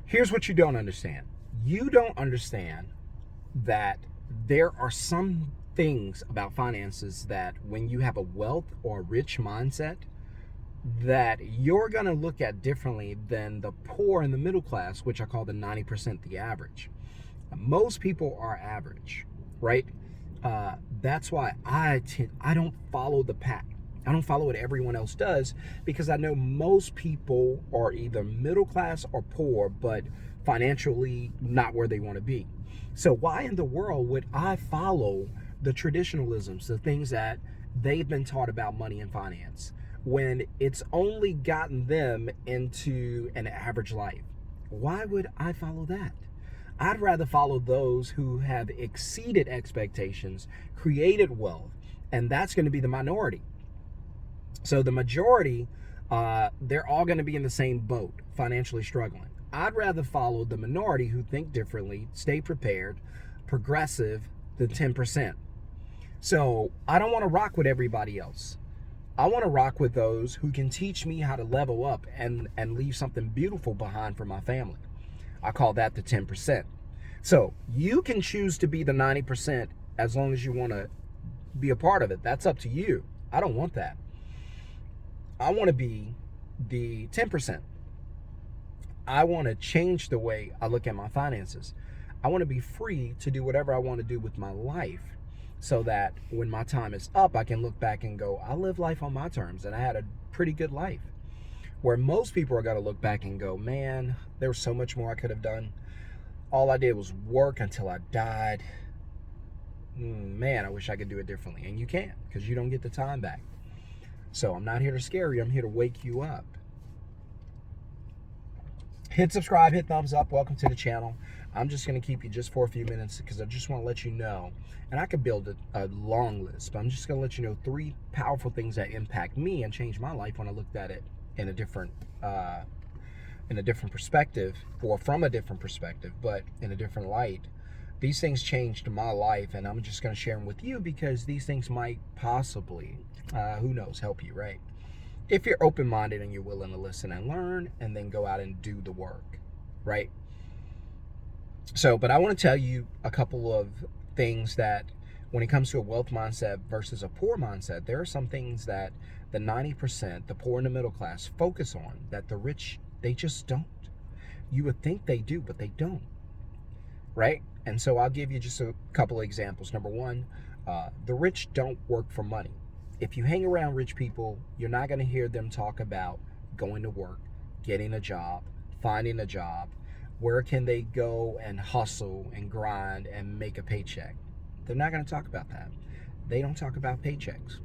Here's what you don't understand. You don't understand that there are some things about finances that when you have a wealth or rich mindset, that you're going to look at differently than the poor and the middle class, which I call the 90%, the average. Most people are average, right? That's why I don't follow the pack. I don't follow what everyone else does, because I know most people are either middle class or poor, but financially not where they want to be. So why in the world would I follow the traditionalisms, the things that they've been taught about money and finance, when it's only gotten them into an average life? Why would I follow that? I'd rather follow those who have exceeded expectations, created wealth, and that's going to be the minority. So the majority, they're all going to be in the same boat, financially struggling. I'd rather follow the minority who think differently, stay prepared, progressive, than 10%. So I don't want to rock with everybody else. I want to rock with those who can teach me how to level up and leave something beautiful behind for my family. I call that the 10%. So you can choose to be the 90% as long as you want to be a part of it. That's up to you. I don't want that. I want to be the 10%. I want to change the way I look at my finances. I want to be free to do whatever I want to do with my life, so that when my time is up, I can look back and go, I lived life on my terms and I had a pretty good life. Where most people are going to look back and go, man, there was so much more I could have done. All I did was work until I died. Man, I wish I could do it differently. And you can't, because you don't get the time back. So I'm not here to scare you. I'm here to wake you up. Hit subscribe, hit thumbs up. Welcome to the channel. I'm just going to keep you just for a few minutes because I just want to let you know, and I could build a long list, but I'm just going to let you know 3 powerful things that impact me and changed my life when I looked at it in a different perspective, or from a different perspective, but in a different light. These things changed my life, and I'm just going to share them with you because these things might possibly, who knows, help you, right? If you're open-minded and you're willing to listen and learn and then go out and do the work, right? So, but I want to tell you a couple of things that when it comes to a wealth mindset versus a poor mindset, there are some things that the 90%, the poor and the middle class, focus on that the rich, they just don't. You would think they do, but they don't, right? And so I'll give you just a couple of examples. Number one, the rich don't work for money. If you hang around rich people, you're not going to hear them talk about going to work, getting a job, finding a job. Where can they go and hustle and grind and make a paycheck? They're not going to talk about that. They don't talk about paychecks.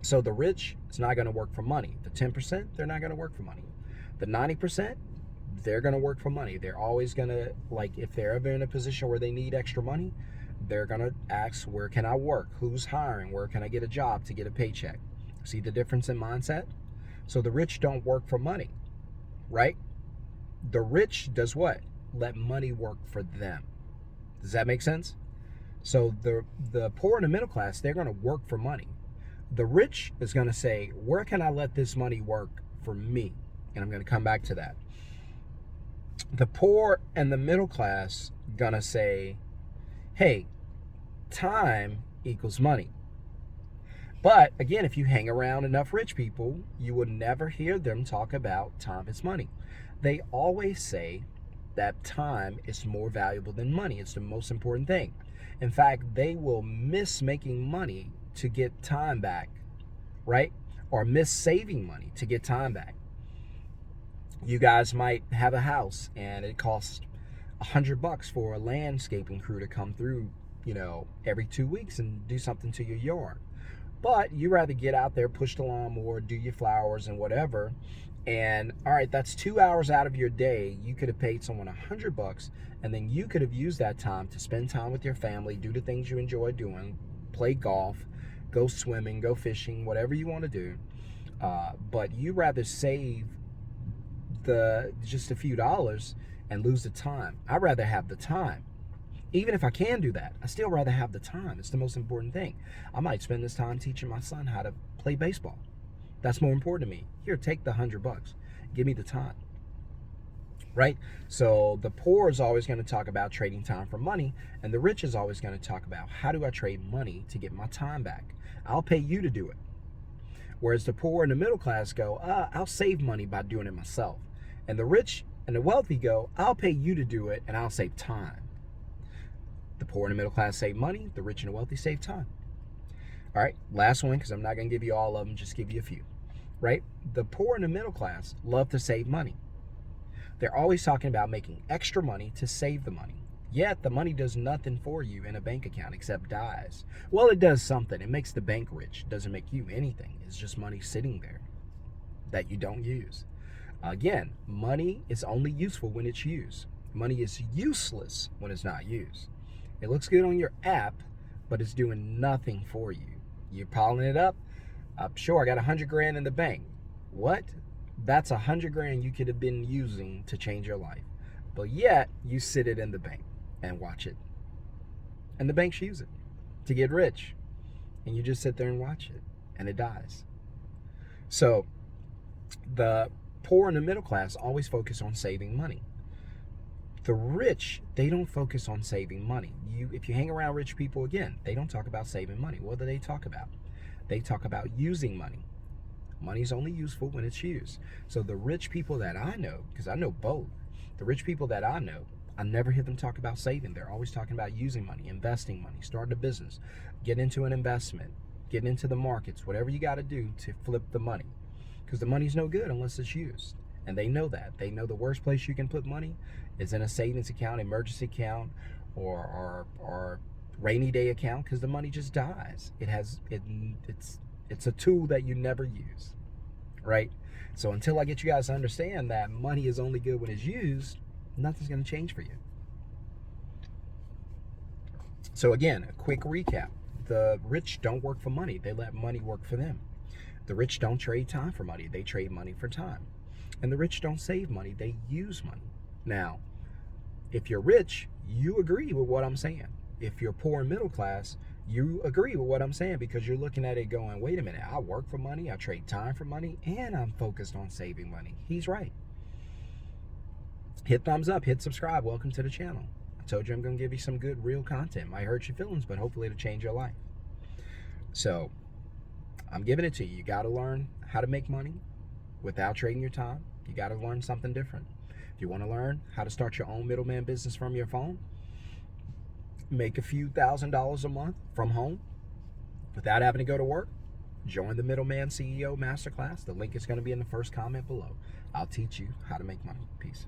So the rich is not going to work for money. The 10%, they're not going to work for money. The 90%, they're going to work for money. They're always going to, like, if they're ever in a position where they need extra money, they're going to ask, where can I work? Who's hiring? Where can I get a job to get a paycheck? See the difference in mindset? So the rich don't work for money, right? The rich does what? Let money work for them. Does that make sense? So the poor and the middle class, they're going to work for money. The rich is going to say, where can I let this money work for me? And I'm going to come back to that. The poor and the middle class going to say, hey, time equals money. But again, if you hang around enough rich people, you would never hear them talk about time is money. They always say that time is more valuable than money. It's the most important thing. In fact, they will miss making money to get time back, right? Or miss saving money to get time back. You guys might have a house and it costs $100 for a landscaping crew to come through, every 2 weeks and do something to your yard. But you rather get out there, push the lawnmower, do your flowers and whatever. And all right, that's 2 hours out of your day. You could have paid someone $100, and then you could have used that time to spend time with your family, do the things you enjoy doing, play golf, go swimming, go fishing, whatever you want to do. But you rather save just a few dollars and lose the time. I'd rather have the time. Even if I can do that, I still rather have the time. It's the most important thing. I might spend this time teaching my son how to play baseball. That's more important to me. Here, take the $100. Give me the time. right? So the poor is always going to talk about trading time for money, and the rich is always going to talk about, how do I trade money to get my time back? I'll pay you to do it. Whereas the poor and the middle class go, I'll save money by doing it myself. And the rich and the wealthy go, I'll pay you to do it and I'll save time. The poor and the middle class save money, the rich and the wealthy save time. All right, last one, because I'm not going to give you all of them, just give you a few, right? The poor and the middle class love to save money. They're always talking about making extra money to save the money. Yet the money does nothing for you in a bank account except dies. Well, it does something. It makes the bank rich. It doesn't make you anything. It's just money sitting there that you don't use. Again, money is only useful when it's used. Money is useless when it's not used. It looks good on your app, but it's doing nothing for you. You're piling it up. Sure, I got 100 grand in the bank. What? That's 100 grand you could have been using to change your life. But yet, you sit it in the bank and watch it. And the banks use it to get rich. And you just sit there and watch it. And it dies. So, the poor and the middle class always focus on saving money. The rich, they don't focus on saving money. If you hang around rich people, again, they don't talk about saving money. What do they talk about? They talk about using money. Money is only useful when it's used. So the rich people that I know, because I know both, the rich people that I know, I never hear them talk about saving. They're always talking about using money, investing money, starting a business, getting into an investment, getting into the markets, whatever you got to do to flip the money. Because the money's no good unless it's used. And they know that. They know the worst place you can put money is in a savings account, emergency account, or rainy day account, because the money just dies. It's a tool that you never use, right? So until I get you guys to understand that money is only good when it's used, nothing's going to change for you. So again, a quick recap. The rich don't work for money. They let money work for them. The rich don't trade time for money. They trade money for time. And the rich don't save money. They use money. Now, if you're rich, you agree with what I'm saying. If you're poor and middle class, you agree with what I'm saying, because you're looking at it going, wait a minute, I work for money, I trade time for money, and I'm focused on saving money. He's right. Hit thumbs up, hit subscribe. Welcome to the channel. I told you I'm going to give you some good, real content. Might hurt your feelings, but hopefully it'll change your life. So, I'm giving it to you. You got to learn how to make money without trading your time. You got to learn something different. If you want to learn how to start your own middleman business from your phone, make a few $1,000s a month from home without having to go to work, join the Middleman CEO Masterclass. The link is going to be in the first comment below. I'll teach you how to make money. Peace.